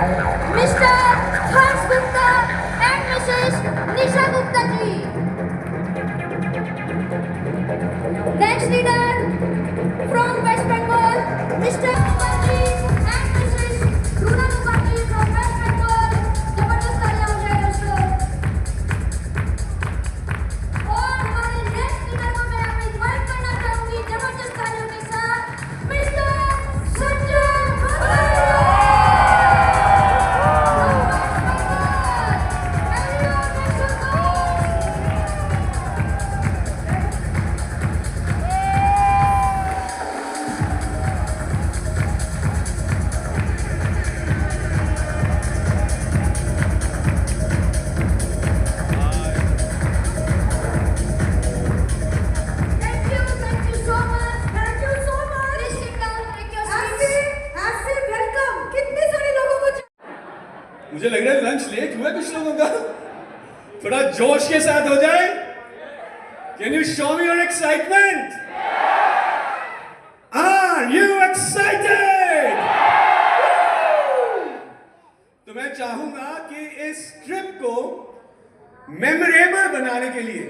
Mr. Harsh Gupta and Mrs. Nisha Gupta ji. Next leader from West Bengal, Mr. Mukherjee and Mrs. Runa Mukherjee from West Bengal. जबरदस्त तालियां हो जाए दोस्तों. और हमारे next leader को मैं यहाँ इनवाइट करना चाहूंगी जबरदस्त तालियों के साथ मिस्टर संजय मुझे लग रहा है लंच लेट हुआ कुछ लोगों का. थोड़ा जोश के साथ हो जाए. Can you show me your excitement? Are you excited? तो मैं चाहूंगा कि इस ट्रिप को मेमोरेबल बनाने के लिए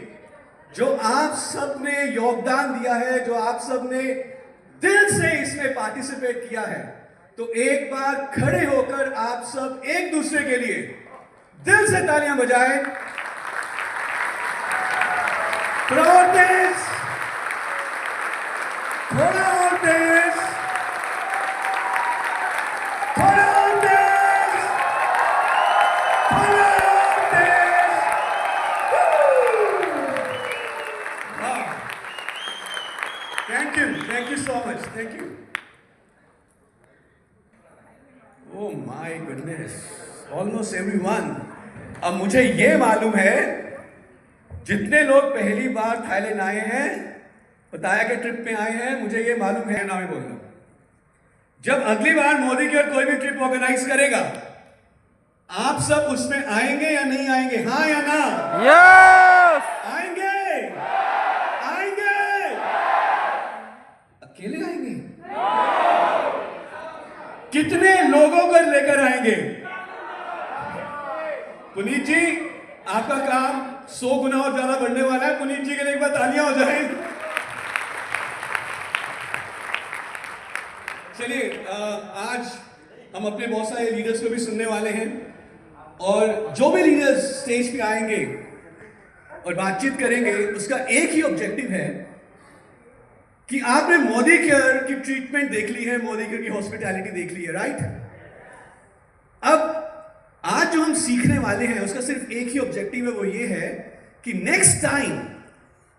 जो आप सब ने योगदान दिया है, जो आप सब ने दिल से इसमें पार्टिसिपेट किया है, तो एक बार खड़े होकर आप सब एक दूसरे के लिए दिल से तालियां बजाएं. थोड़ा और तेज, थोड़ा और तेज, थोड़ा और तेज, थोड़ा और तेज. Thank you so much, thank you. Oh my goodness, almost everyone. अब मुझे ये मालूम है जितने लोग पहली बार थाईलैंड आए हैं, बताया कि ट्रिप में आए हैं, मुझे ये मालूम है. नाम ही बोल रहा हूं. जब अगली बार मोदी की और कोई भी ट्रिप ऑर्गेनाइज करेगा, आप सब उसमें आएंगे या नहीं आएंगे? हाँ या ना? यस. आएंगे? आएंगे? अकेले आएंगे? कितने लोगों को लेकर आएंगे? पुनीत जी, आपका काम 100 गुना और ज्यादा बढ़ने वाला है. पुनीत जी के लिए एक बार तालियां हो जाए. चलिए, आज हम अपने बहुत सारे लीडर्स को भी सुनने वाले हैं, और जो भी लीडर्स स्टेज पे आएंगे और बातचीत करेंगे, उसका एक ही ऑब्जेक्टिव है कि आपने मोदी केयर की ट्रीटमेंट देख ली है, मोदी केयर की हॉस्पिटैलिटी देख ली है, राइट? अब आज जो हम सीखने वाले हैं उसका सिर्फ एक ही ऑब्जेक्टिव है, वो ये है कि नेक्स्ट टाइम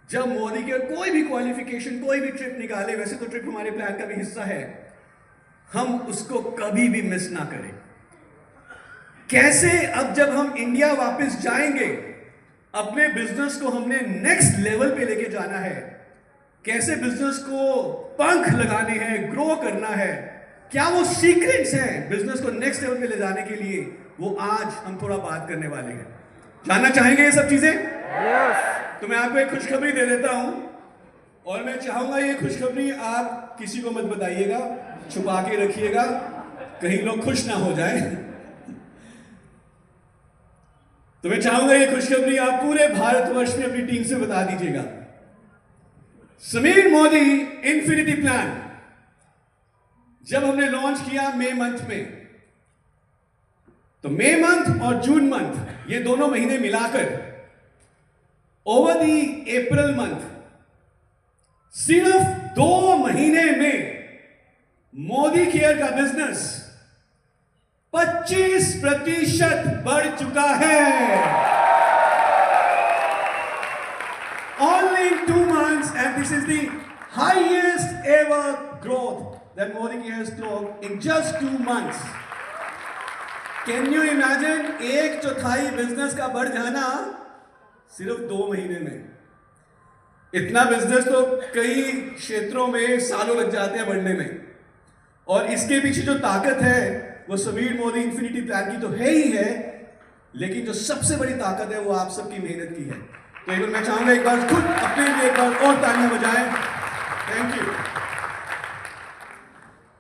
जब मोदी केयर कोई भी क्वालिफिकेशन, कोई भी ट्रिप निकाले, वैसे तो ट्रिप हमारे प्लान का भी हिस्सा है, हम उसको कभी भी मिस ना करें. कैसे अब जब हम इंडिया वापस जाएंगे, अपने बिजनेस को हमने नेक्स्ट लेवल पे लेके जाना है, कैसे बिजनेस को पंख लगाने हैं, ग्रो करना है, क्या वो सीक्रेट्स हैं बिजनेस को नेक्स्ट लेवल पे ले जाने के लिए, वो आज हम थोड़ा बात करने वाले हैं. जानना चाहेंगे ये सब चीजें? यस. तो मैं आपको एक खुशखबरी दे देता हूं, और मैं चाहूंगा ये खुशखबरी आप किसी को मत बताइएगा, छुपा के रखिएगा, कहीं लोग खुश ना हो जाए. तो मैं चाहूंगा ये खुशखबरी आप पूरे भारतवर्ष में अपनी टीम से बता दीजिएगा. समीर मोदी इंफिनिटी प्लान जब हमने लॉन्च किया मई मंथ में, तो मई मंथ और जून मंथ ये दोनों महीने मिलाकर ओवर दी अप्रैल मंथ सिर्फ 2 महीने में मोदी केयर का बिजनेस 25% बढ़ चुका है. Only in 2 months, and this is the highest ever growth that Modi Care has clocked in just 2 months. Can you imagine? 1/4 business का बढ़ जाना सिर्फ 2 महीने में. इतना बिजनेस तो कई क्षेत्रों में सालों लग जाते हैं बढ़ने में, और इसके पीछे जो ताकत है वो समीर मोदी इंफिनिटी प्लान की तो है ही है, लेकिन जो सबसे बड़ी ताकत है वो आप सबकी मेहनत की है. तो एक बार मैं चाहूंगा एक बार खुद अपने लिए एक बार और तालियां बजाएं. Thank you.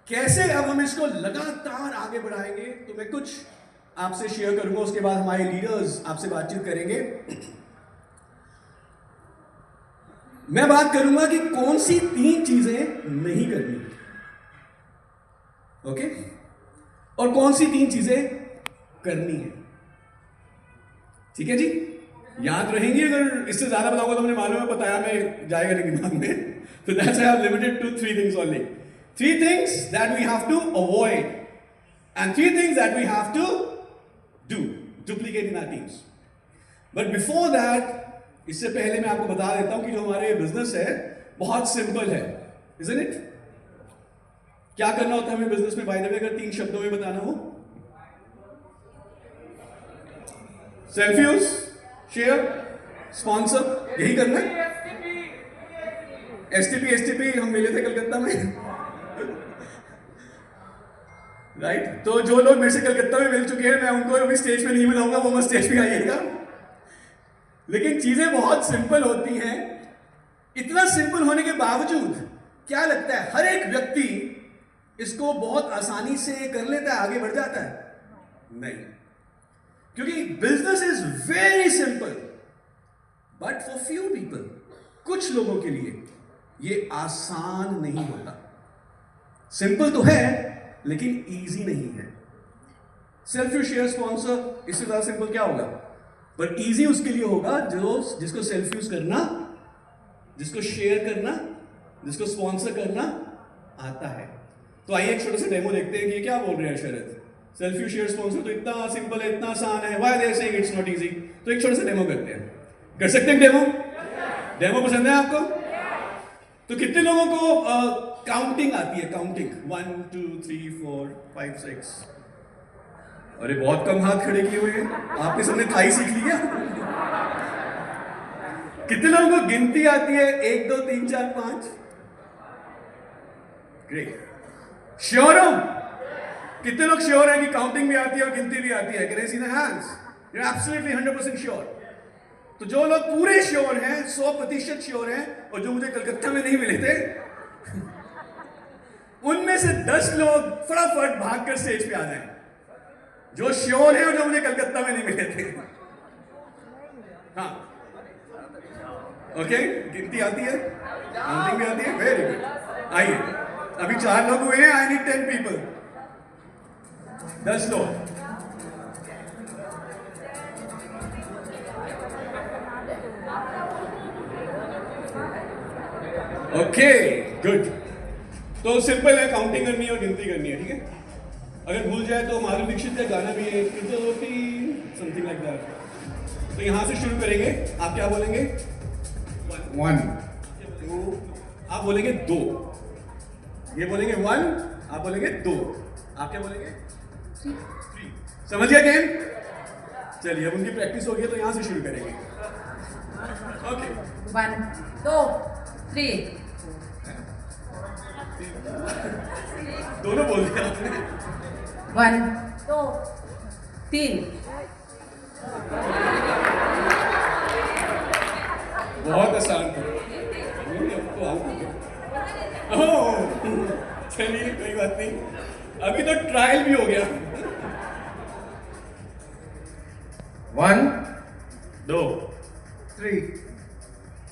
कैसे अब हम इसको लगातार आगे बढ़ाएंगे, तो मैं कुछ आपसे शेयर करूंगा, उसके बाद हमारे लीडर्स आपसे बातचीत करेंगे। मैं बात करूंगा कि कौन सी 3 चीजें नहीं करनी, ओके, और कौन सी 3 चीजें करनी है। ठीक है जी, याद रहेंगी। अगर इससे ज्यादा बताऊंगा तो मुझे मालूम है बताया मैं जाएगा नहीं दिमाग में, तो that's I have limited to 3 things only. 3 things that we have to avoid and 3 things that we have to duplicate in our teams. But before that, इससे पहले मैं आपको बता देता हूं कि जो हमारे बिजनेस है बहुत सिंपल है, isn't it? क्या करना होता है हमें बिजनेस में, बाय द वे, अगर 3 शब्दों में बताना हो? सेल्फ यूज, शेयर, स्पॉन्सर, यही करना है। एसटीपी हम मिले थे कलकत्ता में, राइट? तो जो लोग मेरे से कलकत्ता में मिल चुके हैं, मैं उनको अभी स्टेज पे नहीं मिलाऊंगा, वो मैं स्टेज पे आइएगा। लेकिन चीजें बहुत सिंपल होती हैं। इतना सिंपल होने के बावजूद क्या लगता है हर एक व्यक्ति इसको बहुत आसानी से कर लेता है, आगे बढ़ जाता है? नहीं, क्योंकि business is very simple, but for few people, कुछ लोगों के लिए ये आसान नहीं होता। सिंपल तो है लेकिन इजी नहीं है। सेल्फ यूज, शेयर, स्पॉन्सर, इससे ज्यादा सिंपल क्या होगा? पर इजी उसके लिए होगा जिसको सेल्फ यूज करना, जिसको शेयर करना, जिसको स्पॉन्सर करना आता है। तो आइए एक छोटा सा डेमो देखते हैं कि ये क्या बोल रहे हैं Sharad. Self use, share, sponsor तो इतना सिंपल है, इतना आसान है, why they are saying it's not easy. तो एक छोटा सा डेमो करते हैं, कर सकते हैं डेमो? डेमो पसंद है आपको? तो कितने लोगों को काउंटिंग आती है? काउंटिंग 1 2 3 4 5 6। अरे बहुत कम हाथ खड़े किए हुए हैं, आपने सबने थाई सीख ली क्या? कितने लोगों को गिनती आती है? 1 2 3 4 5। ग्रेट। श्योर हो? कितने लोग श्योर है कि काउंटिंग भी आती है और गिनती भी आती है? Can I see the hands? You are absolutely 100% sure. तो जो लोग पूरे श्योर हैं, 100% श्योर हैं, और जो मुझे कलकत्ता में नहीं मिले थे, उनमें से 10 लोग फटाफट भागकर स्टेज पे आ जाएं, जो श्योर है और जो मुझे कलकत्ता में नहीं मिले थे। हाँ, ओके, गिनती आती है, काउंटिंग भी आती है, वेरी गुड। आइए, अभी 4 लोग हुए हैं, आई नीड 10 पीपल, 10 लोग। Okay, good. तो सिंपल है, काउंटिंग करनी है और गिनती करनी है, ठीक है? अगर भूल जाए तो माधुरी दीक्षित का गाना भी है, समथिंग लाइक दैट। तो यहां से शुरू करेंगे। आप क्या बोलेंगे? 1 2, आप बोलेंगे 2, ये बोलेंगे 1, आप बोलेंगे 2, आप क्या बोलेंगे? 3। समझ गया गेम? चलिए, अब उनकी प्रैक्टिस हो गई तो यहां से शुरू करेंगे। ओके, 1 2 3। दोनों बोल दिया आपने। 1 2 3। बहुत आसान था। ओह, चलिए कोई बात नहीं, अभी तो ट्रायल भी हो गया। 1 2 3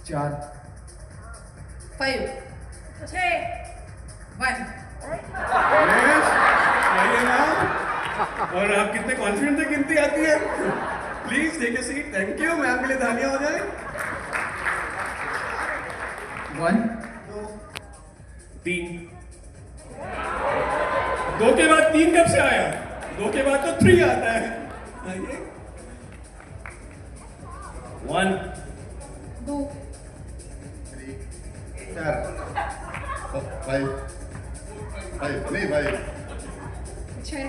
4 5 6 1। आइए ना, और आप कितने कॉन्फिडेंट थे गिनती आती है? Please take a seat. Thank you, ma'am के लिए तालियां हो जाए। 1 2 3। 2 के बाद 3 कब से आया? 2 के बाद तो 3 आता है। आइए, 1 2 3 4 5 नहीं 5 6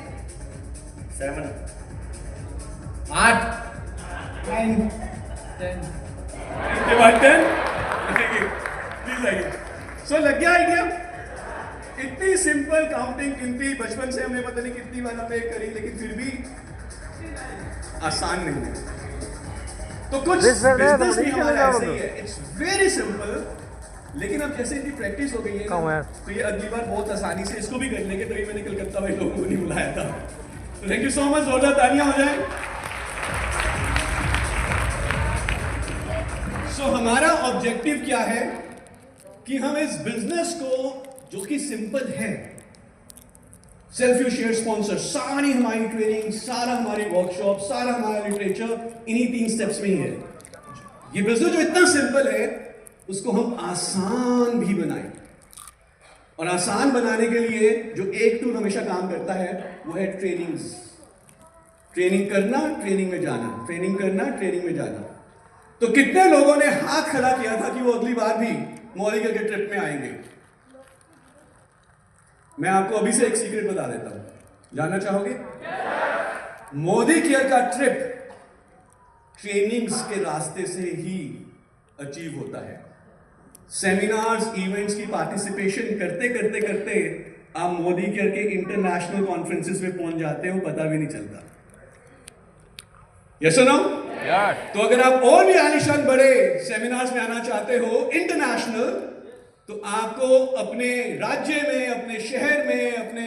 7 8 9 10। इसके बाद 10। प्लीज आइए। सो लग गया आइडिया? इतनी सिंपल काउंटिंग, गिनती बचपन से हमने पता नहीं कितनी बार हमने करी, लेकिन फिर भी आसान नहीं है। तो कुछ बिजनेस भी हमारा ऐसे ही है। इट्स वेरी सिंपल लेकिन अब जैसे इनकी प्रैक्टिस हो गई है Come ना, on. तो ये अगली बार बहुत आसानी से इसको भी कर लेंगे, तभी मैंने कलकत्ता वाले लोगों को नहीं बुलाया था। तो थैंक यू सो मच, जोरदार तालियां हो जाए। सो हमारा ऑब्जेक्टिव क्या है कि हम इस बिजनेस को, जो कि सिंपल है, सेल्फ यू शेयर स्पॉन्सर, सारी हमारी ट्रेनिंग, सारा हमारी वर्कशॉप, सारा हमारा लिटरेचर इन्हीं 3 स्टेप्स में ही है। ये बिजनेस जो इतना सिंपल है उसको हम आसान भी बनाएं, और आसान बनाने के लिए जो एक टूल हमेशा काम करता है वो है ट्रेनिंग्स। ट्रेनिंग करना, ट्रेनिंग में जाना, ट्रेनिंग करना, ट्रेनिंग में जाना। तो कितने लोगों ने हाथ खड़ा किया था कि वो अगली बार भी मौली के ट्रिप में आएंगे? मैं आपको अभी से एक सीक्रेट बता देता हूं, जानना चाहोगे? मोदी केयर का ट्रिप ट्रेनिंग्स के रास्ते से ही अचीव होता है। सेमिनार्स, इवेंट्स की पार्टिसिपेशन करते करते करते आप मोदी केयर के इंटरनेशनल कॉन्फ्रेंसेस में पहुंच जाते हो, पता भी नहीं चलता। यस और नो? Yes. तो अगर आप और भी आलिशान बड़े सेमिनार्स में आना चाहते हो इंटरनेशनल, तो आपको अपने राज्य में, अपने शहर में, अपने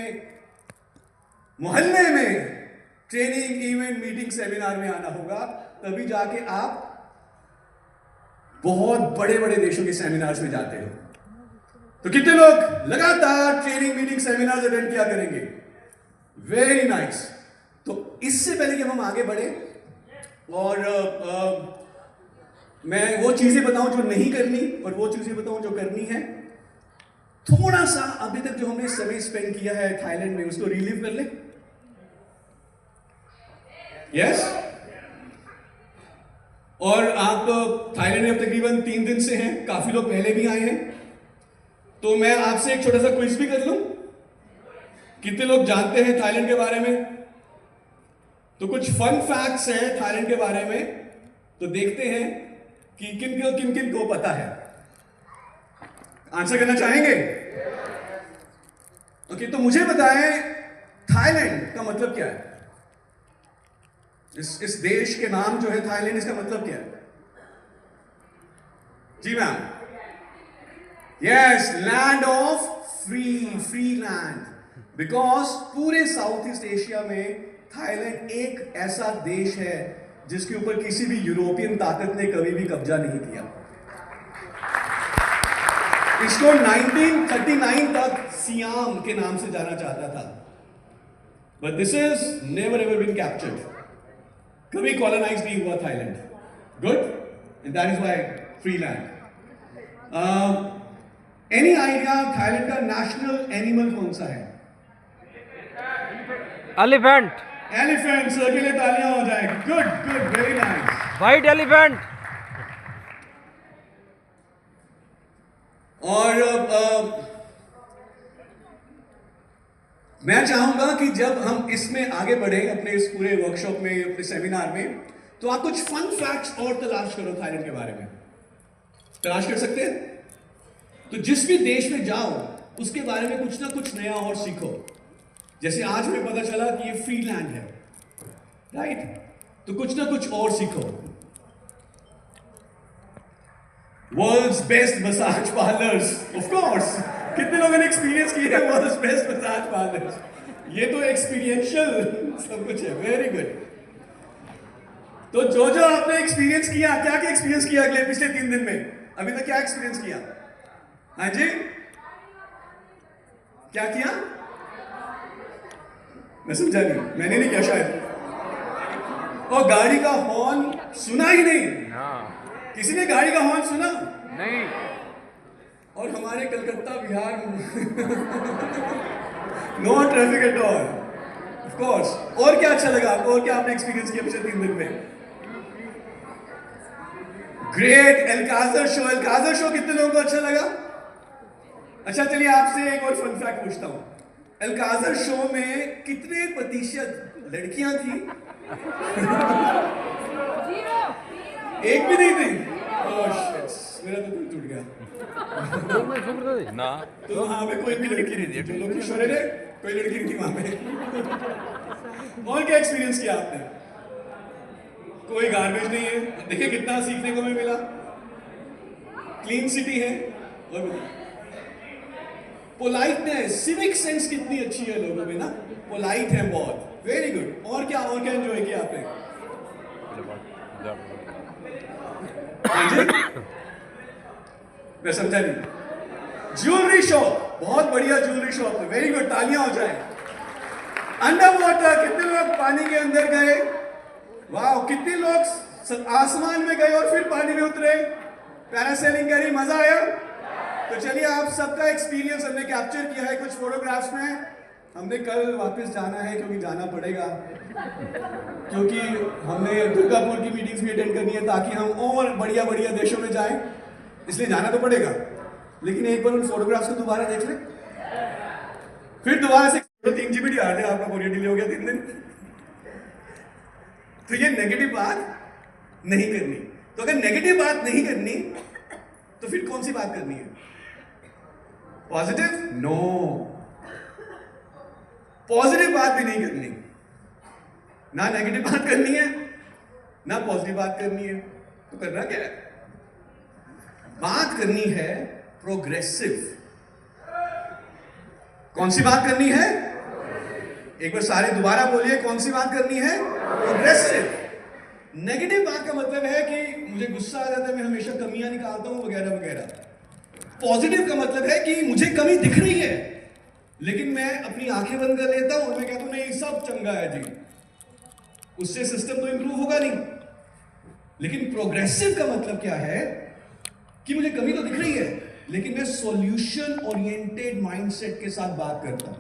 मोहल्ले में ट्रेनिंग, इवेंट, मीटिंग, सेमिनार में आना होगा, तभी जाके आप बहुत बड़े बड़े देशों के सेमिनार्स में जाते हो। तो कितने लोग लगातार ट्रेनिंग, मीटिंग, सेमिनार्स अटेंड किया करेंगे? Very nice. तो इससे पहले कि हम आगे बढ़े और मैं वो चीजें बताऊं जो नहीं करनी और वो चीजें बताऊं जो करनी है, थोड़ा सा अभी तक जो हमने समय स्पेंड किया है थाईलैंड में उसको रिलीव कर ले। यस? और आप थाईलैंड में अब तकरीबन 3 दिन से हैं, काफी लोग पहले भी आए हैं, तो मैं आपसे एक छोटा सा क्विज भी कर लूं। कितने लोग जानते हैं थाईलैंड के बारे में? तो कुछ फन फैक्ट्स हैं थाईलैंड के बारे में, तो देखते हैं कि किन किन को पता है। आंसर करना चाहेंगे? ओके, तो मुझे बताएं थाईलैंड का मतलब क्या है? इस देश के नाम जो है थाईलैंड, इसका मतलब क्या है? जी ma'am. Yes, land of free land. Because पूरे साउथ ईस्ट एशिया में थाईलैंड एक ऐसा देश है जिसके ऊपर किसी भी यूरोपियन ताकत ने कभी भी कब्जा नहीं किया। इसको 1939 तक सियाम के नाम से जाना जाता था, but this is never ever been captured. कभी कॉलोनाइज नहीं हुआ Thailand. Good, and that is why free land. Any idea Thailand का नेशनल एनिमल कौन सा है? Elephant. एलिफेंट। सर के लिए तालियां हो जाए। Good good, very nice. White elephant. और मैं चाहूंगा कि जब हम इसमें आगे बढ़े अपने इस पूरे वर्कशॉप में, अपने सेमिनार में, तो आप कुछ फन फैक्ट्स और तलाश करो थाईलैंड के बारे में। तलाश कर सकते हैं? तो जिस भी देश में जाओ उसके बारे में कुछ ना कुछ नया और सीखो। जैसे आज हमें पता चला कि ये फ्री लैंड है, राइट? तो कुछ ना कुछ और सीखो। World's best massage parlours, of course. कितने लोगों ने एक्सपीरियंस किया है वर्ल्ड्स बेस्ट मसाज पार्लर्स? ये तो एक्सपीरियंशियल सब कुछ है। Very good. तो जो जो आपने एक्सपीरियंस किया, क्या क्या एक्सपीरियंस किया अगले पिछले 3 दिन में? अभी तक क्या एक्सपीरियंस किया? हाँ जी, क्या किया? मैं समझा नहीं, मैंने नहीं किया शायद। और गाड़ी का हॉर्न सुना ही नहीं? किसी ने गाड़ी का हॉर्न सुना? नहीं। और हमारे Calcutta Bihar no traffic at all, of course. और क्या अच्छा लगा आपको? और क्या आपने एक्सपीरियंस किया पिछले 3 दिन में? ग्रेट। एलकाजर शो, एलकाजर शो कितने लोगों को अच्छा लगा? अच्छा, चलिए आपसे एक और फन फैक्ट पूछता हूं। एलकाजर शो में कितने प्रतिशत लड़कियां थी? एक भी नहीं थी। ओह शिट, मेरा तो दिल टूट गया। ना। तो वहां पे कोई भी लड़की नहीं थी। जो लोग खुश हो रहे थे, कोई लड़की नहीं थी वहां पे। और क्या एक्सपीरियंस किया आपने? कोई गार्बेज नहीं है। देखिए कितना सीखने को भी मिला। क्लीन सिटी है, पोलाइटनेस, सिविक सेंस कितनी अच्छी है लोगों में ना, पोलाइट है बहुत, वेरी गुड। और क्या एंजॉय किया आपने? मैं समझा नहीं। ज्वेलरी शॉप, बहुत बढ़िया ज्वेलरी शॉप है, वेरी गुड, तालियां हो जाए। अंडर वाटर, कितने लोग पानी के अंदर गए? वाह, कितने लोग आसमान में गए और फिर पानी में उतरे, पैरासेलिंग करी, मजा आया? तो चलिए, आप सबका एक्सपीरियंस हमने कैप्चर किया है कुछ फोटोग्राफ्स में। हमने कल वापस जाना है, क्योंकि जाना पड़ेगा, क्योंकि हमने दुर्गापुर की मीटिंग्स भी अटेंड करनी है ताकि हम और बढ़िया बढ़िया देशों में जाएं, इसलिए जाना तो पड़ेगा। लेकिन एक बार उन फोटोग्राफ्स को दोबारा देख लें, फिर दोबारा से 3 GB आ गया, आपका कोरियर डिले हो गया 3 दिन। तो ये नेगेटिव बात नहीं करनी। तो अगर नेगेटिव बात नहीं करनी तो फिर कौन सी बात करनी है? पॉजिटिव? नो, पॉजिटिव बात भी नहीं करनी। ना नेगेटिव बात करनी है, ना पॉजिटिव बात करनी है। तो करना क्या है? बात करनी है प्रोग्रेसिव। कौन सी बात करनी है? एक बार सारे दोबारा बोलिए, कौन सी बात करनी है? प्रोग्रेसिव। नेगेटिव बात का मतलब है कि मुझे गुस्सा आ जाता है, मैं हमेशा कमियां निकालता हूं वगैरह वगैरह। पॉजिटिव का मतलब है कि मुझे कमी दिख रही है, लेकिन मैं अपनी आंखें बंद कर लेता हूं और मैं कहता हूं नहीं, सब चंगा है जी। उससे सिस्टम तो इंप्रूव होगा नहीं। लेकिन प्रोग्रेसिव का मतलब क्या है कि मुझे कमी तो दिख रही है, लेकिन मैं सॉल्यूशन ओरिएंटेड माइंडसेट के साथ बात करता हूं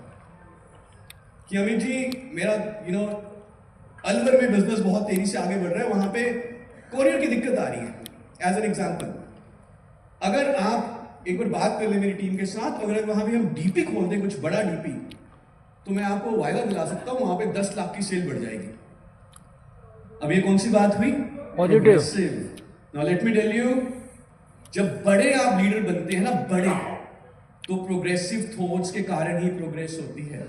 कि अमित जी, मेरा अलवर में बिजनेस बहुत तेजी से आगे बढ़ रहा है, वहां पे कोरियर की दिक्कत आ रही है। एज एन एग्जांपल, अगर आप एक बार बात कर ले मेरी टीम के साथ, अगर वहां पे हम डीपी खोल दें, कुछ बड़ा डीपी, तो मैं आपको वायदा दिला सकता हूं वहां पे 10 लाख की सेल बढ़ जाएगी। अब ये कौन सी बात हुई? Positive. Now let me tell you, जब बड़े आप लीडर बनते हैं ना, बड़े, तो प्रोग्रेसिव थॉट्स के कारण ही प्रोग्रेस होती है।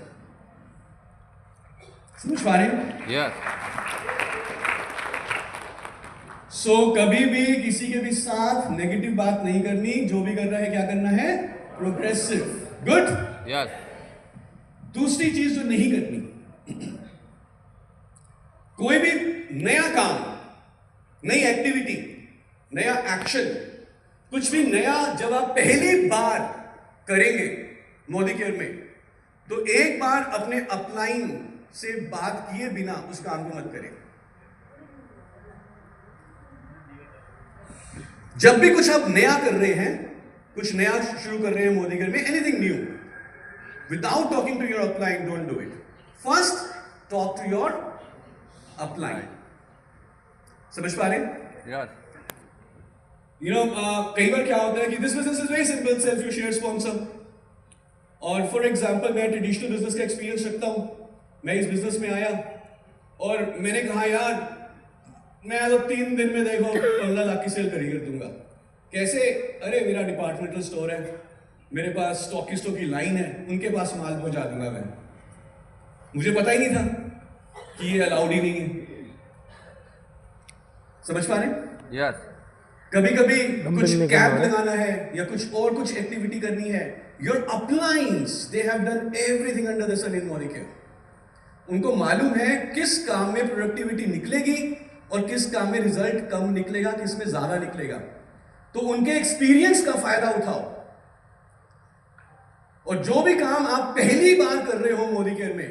समझ पा रहे हैं? यस। सो कभी भी किसी के भी साथ नेगेटिव बात नहीं करनी। जो भी कर रहा है, क्या करना है? प्रोग्रेसिव। गुड। यस। दूसरी चीज जो नहीं करनी, कोई भी नया काम, नई एक्टिविटी, नया एक्शन, कुछ भी नया जब आप पहली बार करेंगे मोदी केयर में, तो एक बार अपने अपलाइन से बात किए बिना उस काम को मत करें। जब भी कुछ आप नया कर रहे हैं, कुछ नया शुरू कर रहे हैं मोदी केयर में, anything new, without talking to your upline, don't do it. First talk to your upline. समझ पा रहे हैं? यस। कई बार क्या होता है कि this business is very simple, self you share sponsor. और फॉर एग्जांपल, मैं ट्रेडिशनल बिजनेस का एक्सपीरियंस रखता हूं। मैं इस बिजनेस में आया और मैंने कहा, यार मैं तो 3 दिन में देखो 15 लाख की सेल कर दूंगा। कैसे? अरे मेरा डिपार्टमेंटल स्टोर है, मेरे पास स्टॉकिस्टों की लाइन है, उनके पास माल पहुंचा दूंगा मैं। मुझे पता ही नहीं था कि ये अलाउड ही नहीं है। समझ पा रहे? यस। कभी कभी कुछ कैंप लगाना है या कुछ एक्टिविटी करनी है, your uplines they have done everything under the sun in Modi care. उनको मालूम है किस काम में प्रोडक्टिविटी निकलेगी और किस काम में रिजल्ट कम निकलेगा, किस में ज्यादा निकलेगा। तो उनके एक्सपीरियंस का फायदा उठाओ। और जो भी काम आप पहली बार कर रहे हो मोदी केयर में,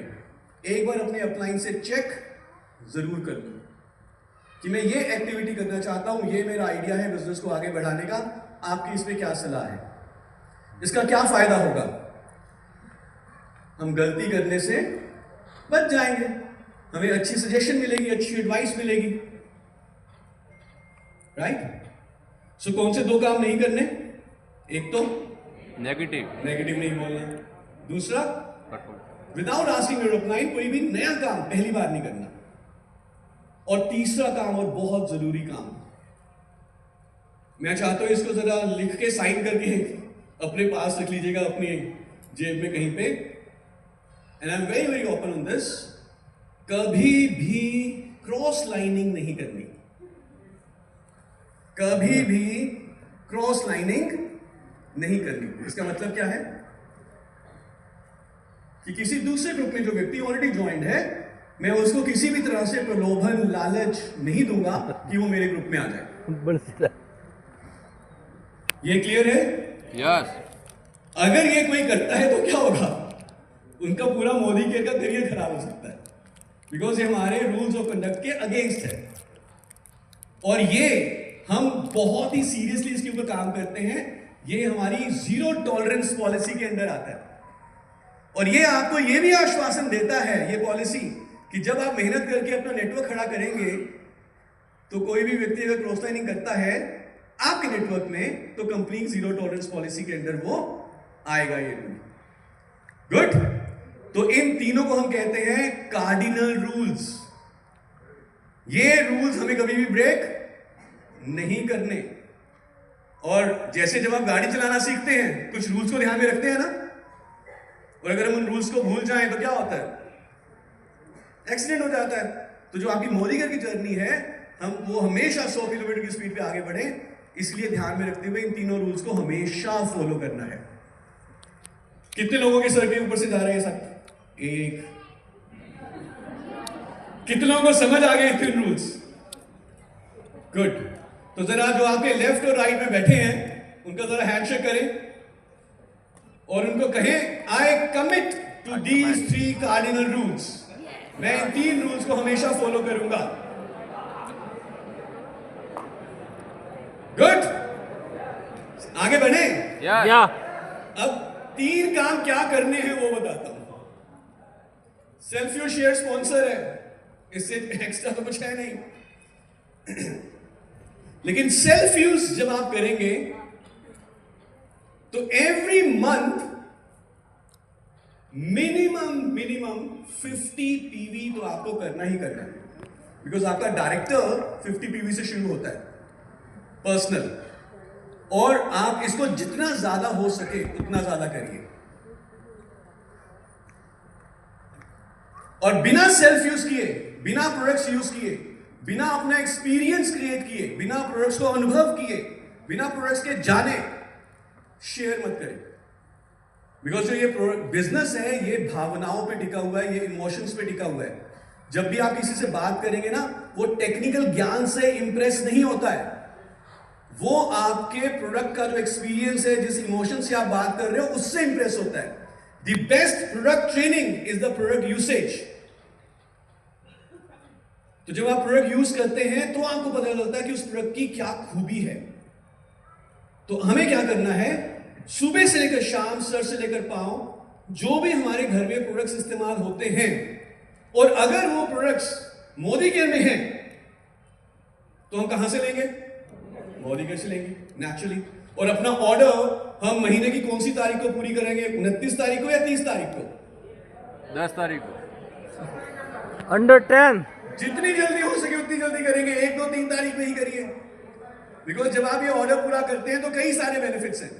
एक बार अपने अपलाइन से चेक जरूर कर लो कि मैं ये एक्टिविटी करना चाहता हूं, ये मेरा आइडिया है बिजनेस को आगे बढ़ाने का, आपकी इसमें क्या सलाह है, इसका क्या फायदा होगा। हम गलती करने से बच जाएंगे, हमें अच्छी सजेशन मिलेगी, अच्छी एडवाइस मिलेगी, राइट? सो कौन से 2 काम नहीं करने? एक तो नेगेटिव नहीं बोलना, दूसरा विदाउट आस्किंग योर अपलाइन कोई भी नया काम पहली बार नहीं करना, और तीसरा काम और बहुत जरूरी काम, मैं चाहता हूं इसको जरा लिख के साइन करके अपने पास रख लीजिएगा, अपनी जेब में कहीं पे। And I am very very open on this, कभी भी क्रॉस लाइनिंग नहीं करनी, कभी भी क्रॉस लाइनिंग नहीं करनी। इसका मतलब क्या है कि किसी दूसरे ग्रुप में जो व्यक्ति ऑलरेडी ज्वाइंड है, मैं उसको किसी भी तरह से प्रलोभन लालच नहीं दूंगा कि वो मेरे ग्रुप में आ जाए। ये क्लियर है? यस। अगर ये कोई करता है तो क्या होगा? उनका पूरा मोदी केयर का करियर खराब हो सकता है, बिकॉज ये हमारे रूल्स ऑफ कंडक्ट के अगेंस्ट है। और ये हम बहुत ही सीरियसली इसके ऊपर काम करते हैं। ये हमारी जीरो टॉलरेंस पॉलिसी के अंदर आता है। और ये आपको ये भी आश्वासन देता है ये पॉलिसी कि जब आप मेहनत करके अपना नेटवर्क खड़ा करेंगे तो कोई भी व्यक्ति अगर क्रॉस लाइनिंग करता है आपके नेटवर्क में, तो कंपनी जीरो टॉलरेंस पॉलिसी के अंदर वो आएगा ये रूल। गुड। तो इन तीनों को हम कहते हैं कार्डिनल रूल्स। ये रूल्स हमें कभी भी ब्रेक नहीं करने। और जैसे जब आप गाड़ी चलाना सीखते हैं, कुछ रूल्स को ध्यान में रखते हैं ना, और अगर हम उन रूल्स को भूल जाएं तो क्या होता है? एक्सीडेंट हो जाता है। तो जो आपकी मोदी केयर की जर्नी है, वो हमेशा 100 किलोमीटर की स्पीड पे आगे बढ़े, इसलिए ध्यान में रखते हुए इन तीनों रूल्स को हमेशा फॉलो करना है। कितने लोगों के सर के ऊपर से जा रहे हैं सब? एक। कितने लोगों को समझ आ गए तीन रूल्स? गुड। तो जरा जो आपके लेफ्ट और राइट में बैठे हैं उनका जरा हैंडशेक करें और उनको कहें, I commit to these 3 cardinal rules. मैं इन 3 रूल्स को हमेशा फॉलो करूंगा। गुड। आगे बढ़े। या। अब 3 काम क्या करने हैं वो बताता हूं। सेल्फ यूज शेयर स्पॉन्सर है, इससे एक्स्ट्रा तो कुछ है नहीं। लेकिन सेल्फ यूज जब आप करेंगे तो एवरी मंथ मिनिमम 50 पीवी तो आपको करना ही करना है, बिकॉज आपका डायरेक्टर 50 पीवी से शुरू होता है पर्सनल। और आप इसको जितना ज्यादा हो सके उतना ज्यादा करिए। और बिना सेल्फ यूज किए, बिना प्रोडक्ट्स यूज किए, बिना अपना एक्सपीरियंस क्रिएट किए, बिना प्रोडक्ट्स को अनुभव किए, बिना प्रोडक्ट्स के जाने शेयर मत करें। बिकॉज जो ये बिजनेस है ये भावनाओं पे टिका हुआ है, ये इमोशंस पे टिका हुआ है। जब भी आप किसी से बात करेंगे ना, वो टेक्निकल ज्ञान से इंप्रेस नहीं होता है, वो आपके प्रोडक्ट का जो एक्सपीरियंस है, जिस इमोशन से आप बात कर रहे हो उससे इंप्रेस होता है। The best product training is the product usage. तो जब आप प्रोडक्ट यूज करते हैं तो आपको पता चलता है कि उस प्रोडक्ट की क्या खूबी है। तो हमें क्या करना है, सुबह से लेकर शाम, सर से लेकर पांव, जो भी हमारे घर में प्रोडक्ट्स इस्तेमाल होते हैं, और अगर वो प्रोडक्ट्स मोदी केयर में हैं तो हम कहां से लेंगे? मोदी केयर से लेंगे नेचुरली। और अपना ऑर्डर हम महीने की कौन सी तारीख को पूरी करेंगे? 29 तारीख को या 30 तारीख को? 10 तारीख को। अंडर 10। जितनी जल्दी हो सके उतनी जल्दी करेंगे। 1, 2, 3 तारीख में ही करिए, बिकॉज जब आप ये ऑर्डर पूरा करते हैं तो कई सारे बेनिफिट्स हैं।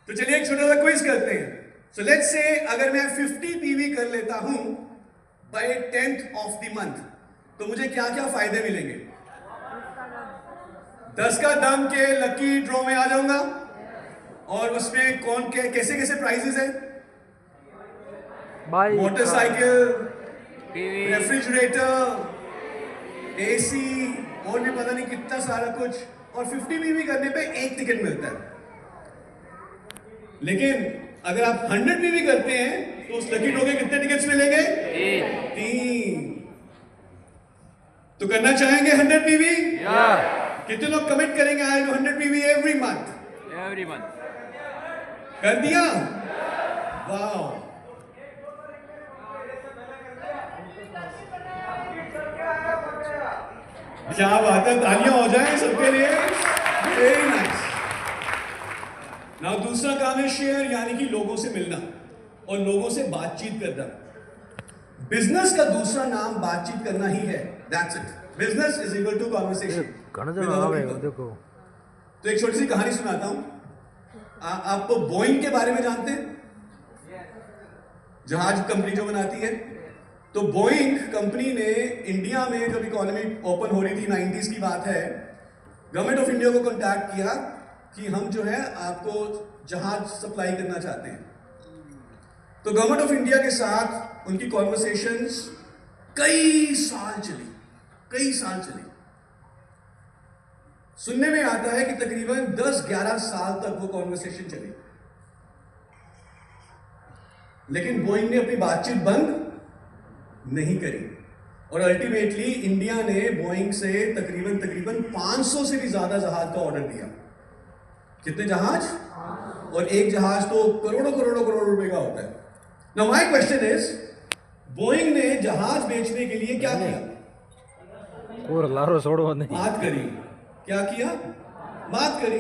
तो चलिए एक छोटा सा क्विज करते हैं। सो लेट्स से अगर मैं 50 पीवी कर लेता हूं bye 10th of the month, तो मुझे क्या क्या फायदे मिलेंगे? 10 का दम के लकी ड्रॉ में आ जाऊंगा, और उसमें कौन के कैसे कैसे प्राइजेस हैं? मोटरसाइकिल, रेफ्रिजरेटर, एसी, और भी पता नहीं कितना सारा कुछ। और 50 पीवी करने पे 1 टिकट मिलता है। लेकिन अगर आप 100 पीवी करते हैं तो उस लकी ड्रॉ के कितने टिकट्स मिलेंगे? 3। तो करना चाहेंगे 100 पीवी? कितने लोग कमिट करेंगे I do 100 PV every month? Every month. कर दिया? वाह। क्या बात है, तालियां हो जाएं सबके लिए। Very nice. नाउ दूसरा काम है शेयर, यानी कि लोगों से मिलना और लोगों से बातचीत करना। बिजनेस का दूसरा नाम बातचीत करना ही है। That's it. Business is equal to conversation. देखो, तो एक छोटी सी कहानी सुनाता हूं। आप बोइंग के बारे में जानते हैं? जहाज कंपनी जो बनाती है। तो बोइंग कंपनी ने इंडिया में जब इकोनॉमी ओपन हो रही थी, 90s की बात है, गवर्नमेंट ऑफ इंडिया को कांटेक्ट किया कि हम जो है आपको जहाज सप्लाई करना चाहते हैं। तो गवर्नमेंट ऑफ इंडिया के साथ उनकी कॉन्वर्सेशंस कई साल चली। सुनने में आता है कि तकरीबन 10-11 साल तक वो कॉन्वर्सेशन चली, लेकिन बोइंग ने अपनी बातचीत बंद नहीं करी और अल्टीमेटली इंडिया ने बोइंग से तकरीबन 500 से भी ज्यादा जहाज का ऑर्डर दिया। कितने जहाज? और एक जहाज तो करोड़ों रुपए का होता है। Now my question is, Boeing ने जहाज बेचने के लिए क्या किया? और लारो छोड़ो नहीं। बात करी। क्या किया? बात करी।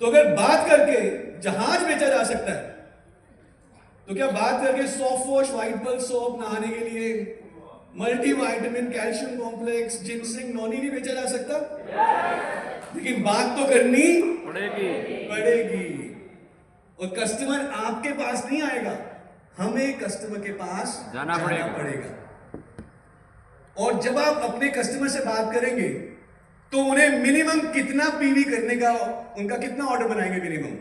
तो अगर बात करके जहाज बेचा जा सकता है, तो क्या बात करके soft wash, white pulse soap नहाने के लिए, multivitamin, calcium complex, ginseng, Noni नहीं बेचा जा सकता? लेकिन बात तो करनी पड़ेगी। और कस्टमर आपके पास नहीं आएगा, हमें कस्टमर के पास जाना पड़ेगा। और जब आप अपने कस्टमर से बात करेंगे तो उन्हें मिनिमम कितना पीवी करने का, उनका कितना ऑर्डर बनाएंगे? मिनिमम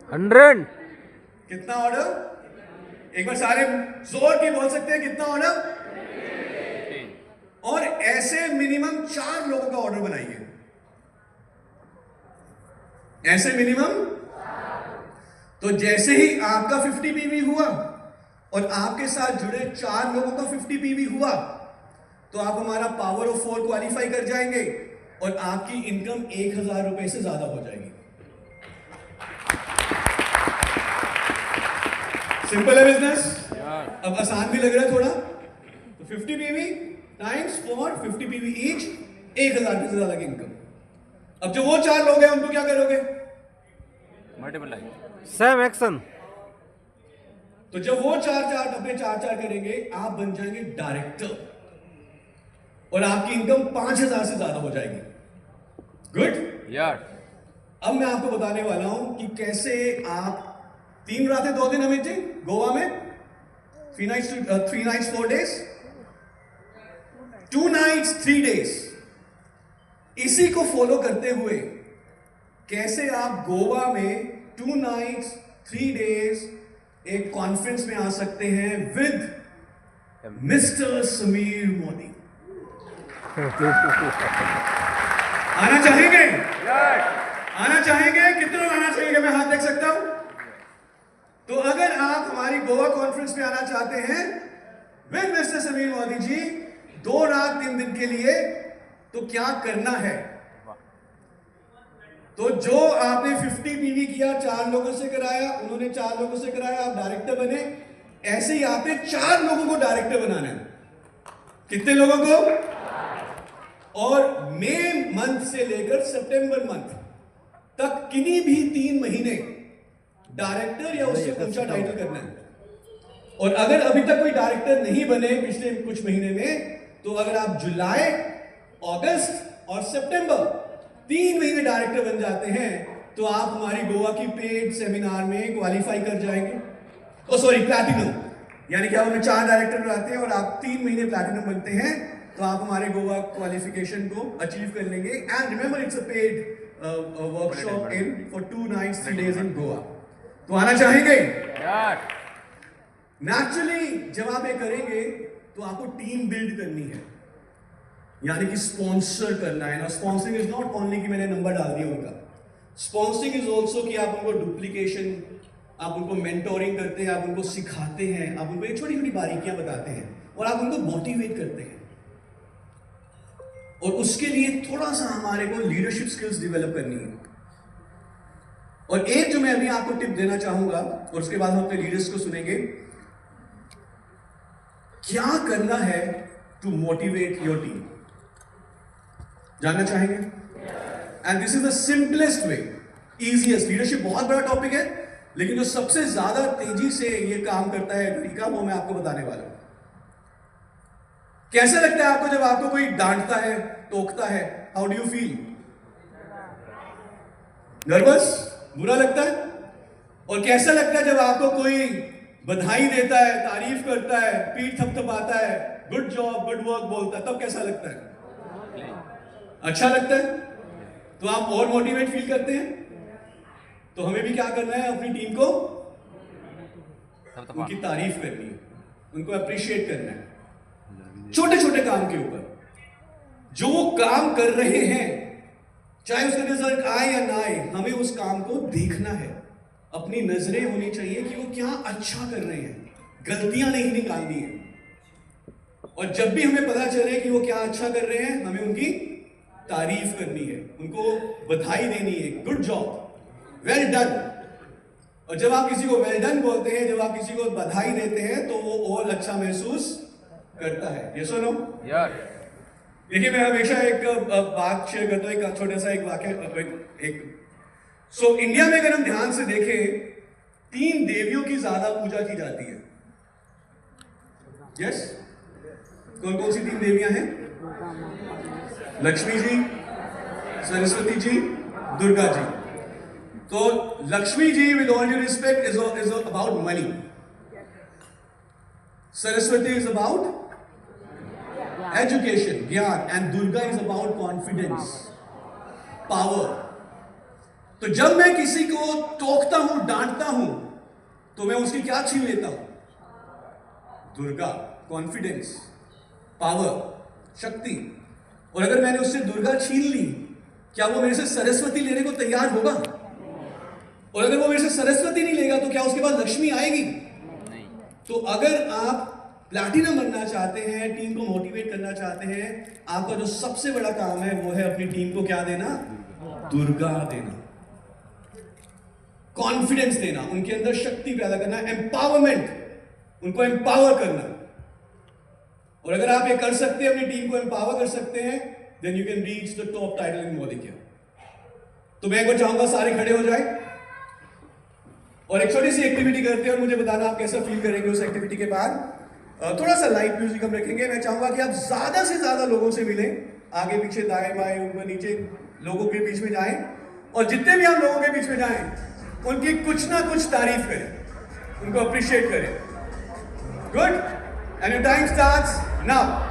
100। कितना ऑर्डर? एक बार सारे जोर की बोल सकते हैं, कितना ऑर्डर? और ऐसे मिनिमम 4 लोगों का ऑर्डर बनाइए। ऐसे मिनिमम। तो जैसे ही आपका 50 पीवी हुआ और आपके साथ जुड़े 4 लोगों का 50 पीवी हुआ, तो आप हमारा पावर ऑफ 4 क्वालिफाई कर जाएंगे और आपकी इनकम 1000 रुपए से ज्यादा हो जाएगी। सिंपल है बिजनेस। अब आसान भी लग रहा है थोड़ा। तो 50 पीवी टाइम्स 4, 50 पीवी ईच, 1000 रुपए से ज्यादा की इनकम। अब जो वो 4 लोग हैं उनको क्या करोगे? मल्टीप्लाई। Same action. तो जब वो 4 अपने 4 करेंगे, आप बन जाएंगे डायरेक्टर और आपकी इनकम 5000 से ज्यादा हो जाएगी। गुड यार, अब मैं आपको बताने वाला हूं कि कैसे आप 3 रातें 2 दिन अमित जी गोवा में, 3 nights 4 days, 2 nights 3 days, इसी को फॉलो करते हुए कैसे आप गोवा में 2 nights 3 days एक कॉन्फ्रेंस में आ सकते हैं विद मिस्टर समीर मोदी। आना चाहेंगे? आना चाहेंगे? कितने लोग आना चाहेंगे? मैं हाथ देख सकता हूं। तो अगर आप हमारी गोवा कॉन्फ्रेंस में आना चाहते हैं विद मिस्टर समीर मोदी जी 2 रात 3 दिन के लिए, तो क्या करना है? तो जो आपने 50 पीवी किया, 4 लोगों से कराया, उन्होंने 4 लोगों से कराया, आप डायरेक्टर बने, ऐसे ही आपने 4 लोगों को डायरेक्टर बनाना है। कितने लोगों को? और मई मंथ से लेकर सितंबर मंथ तक किन्हीं भी 3 महीने डायरेक्टर या उससे ऊंचा टाइटल करना है। और अगर अभी तक कोई डायरेक्टर नहीं बने पिछले कुछ महीने में, तो अगर आप जुलाई, अगस्त और सितंबर 3 महीने डायरेक्टर बन जाते हैं, तो आप हमारी गोवा की पेड सेमिनार में क्वालिफाई कर जाएंगे। ओ सॉरी, प्लैटिनम। यानी कि आप हमें 4 डायरेक्टर बनाते हैं और आप 3 महीने प्लैटिनम बनते हैं, तो आप हमारे गोवा क्वालिफिकेशन को अचीव कर लेंगे। And remember, it's a paid workshop in for 2 nights 3 days इन गोवा। तो आना चाहेंगे? नेचुरली जब आप ये करेंगे तो आपको टीम बिल्ड करनी है, यानी कि स्पॉन्सर करना है ना। स्पॉन्सरिंग इज नॉट ओनली कि मैंने नंबर डाल दिया उनका, स्पॉन्सरिंग इज ऑल्सो कि आप उनको डुप्लीकेशन, आप उनको मेंटोरिंग करते हैं, आप उनको सिखाते हैं, आप उनको छोटी छोटी बारीकियां बताते हैं और आप उनको मोटिवेट करते हैं। और उसके लिए थोड़ा सा हमारे को लीडरशिप स्किल्स डेवलप करनी है। और एक जो मैं अभी आपको टिप देना चाहूंगा और उसके बाद हम अपने लीडर्स को सुनेंगे, क्या करना है टू मोटिवेट योर टीम, जानना चाहेंगे? And this is the simplest way, easiest. Leadership बहुत बड़ा टॉपिक है, लेकिन जो सबसे ज्यादा तेजी से ये काम करता है तरीका, वो मैं आपको बताने वाला हूं। कैसा लगता है आपको जब आपको कोई डांटता है, टोकता है? How do you feel? Nervous? बुरा लगता है? और कैसा लगता है जब आपको कोई बधाई देता है, तारीफ करता है, पीठ थपथपाता है, गुड जॉब, गुड वर्क बोलता है, तब कैसा लगता है? अच्छा लगता है? तो आप और मोटिवेट फील करते हैं। तो हमें भी क्या करना है, अपनी टीम को सब उनकी तारीफ करनी है, उनको अप्रिशिएट करना है छोटे छोटे काम के ऊपर। जो वो काम कर रहे हैं, चाहे उसका रिजल्ट आए या ना आए, हमें उस काम को देखना है। अपनी नजरें होनी चाहिए कि वो क्या अच्छा कर रहे हैं, गलतियां नहीं निकालनी है। और जब भी हमें पता चले कि वो क्या अच्छा कर रहे हैं, हमें उनकी तारीफ करनी है, उनको बधाई देनी है, गुड जॉब, वेल डन। और जब आप किसी को वेल डन बोलते हैं, जब आप किसी को बधाई देते हैं, तो वो और अच्छा महसूस करता है। यस और नो? यार देखिए, मैं हमेशा एक बात शेयर करता हूं, एक छोटा सा एक वाक्य सो इंडिया में अगर हम ध्यान से देखें, 3 देवियों की ज्यादा पूजा की जाती है। यस? कौन कौन सी 3 देवियां हैं? लक्ष्मी जी, सरस्वती जी, दुर्गा जी। तो Lakshmi ji, with all due respect, is about money. Saraswati is about education, ज्ञान, and Durga is about confidence, power. तो जब मैं किसी को टोकता हूं, डांटता हूं, तो मैं उसकी क्या छीन लेता हूं? दुर्गा, कॉन्फिडेंस, पावर, शक्ति। और अगर मैंने उससे दुर्गा छीन ली, क्या वो मेरे से सरस्वती लेने को तैयार होगा? और अगर वो मेरे से सरस्वती नहीं लेगा, तो क्या उसके बाद लक्ष्मी आएगी? नहीं। तो अगर आप प्लैटिनम बनना चाहते हैं, टीम को मोटिवेट करना चाहते हैं, आपका जो सबसे बड़ा काम है वो है अपनी टीम को क्या देना? दुर्गा देना, कॉन्फिडेंस देना, उनके अंदर शक्ति पैदा करना, एम्पावरमेंट, उनको एम्पावर करना। और अगर आप ये कर सकते हैं, अपनी टीम को एम्पावर कर सकते हैं, then you can reach the top title in मोदिकिया। तो मैं एक बार चाहूंगा सारे खड़े हो जाए और एक छोटी सी एक्टिविटी करते हैं, और मुझे बताना आप कैसा फील करेंगे उस एक्टिविटी के बाद। थोड़ा सा लाइट म्यूजिक हम रखेंगे। मैं चाहूंगा कि आप ज्यादा से ज्यादा लोगों से मिलें, आगे पीछे, दाएं बाएं, ऊपर नीचे, लोगों के बीच में जाएं, और जितने भी हम लोगों के बीच में जाएं, उनकी कुछ ना कुछ तारीफ करें, उनको अप्रिशिएट करें। Good, and your time starts now.